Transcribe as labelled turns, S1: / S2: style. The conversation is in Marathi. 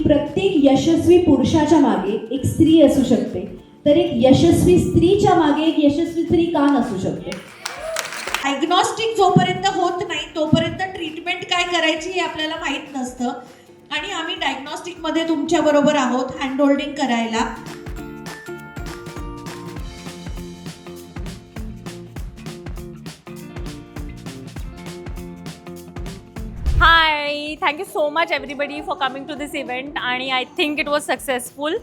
S1: प्रत्येक यशस्वी पुरुषाच्या मागे एक स्त्री असू शकते, तर एक यशस्वी स्त्रीच्या मागे एक यशस्वी स्त्री का नसू शकते?
S2: डायग्नॉस्टिक जोपर्यंत होत नाही तोपर्यंत ट्रीटमेंट काय करायची हे आपल्याला माहीत नसतं आणि आम्ही डायग्नॉस्टिकमध्ये तुमच्याबरोबर आहोत हँड होल्डिंग करायला.
S3: Hi, thank you so much everybody for coming to this event and I think it was successful.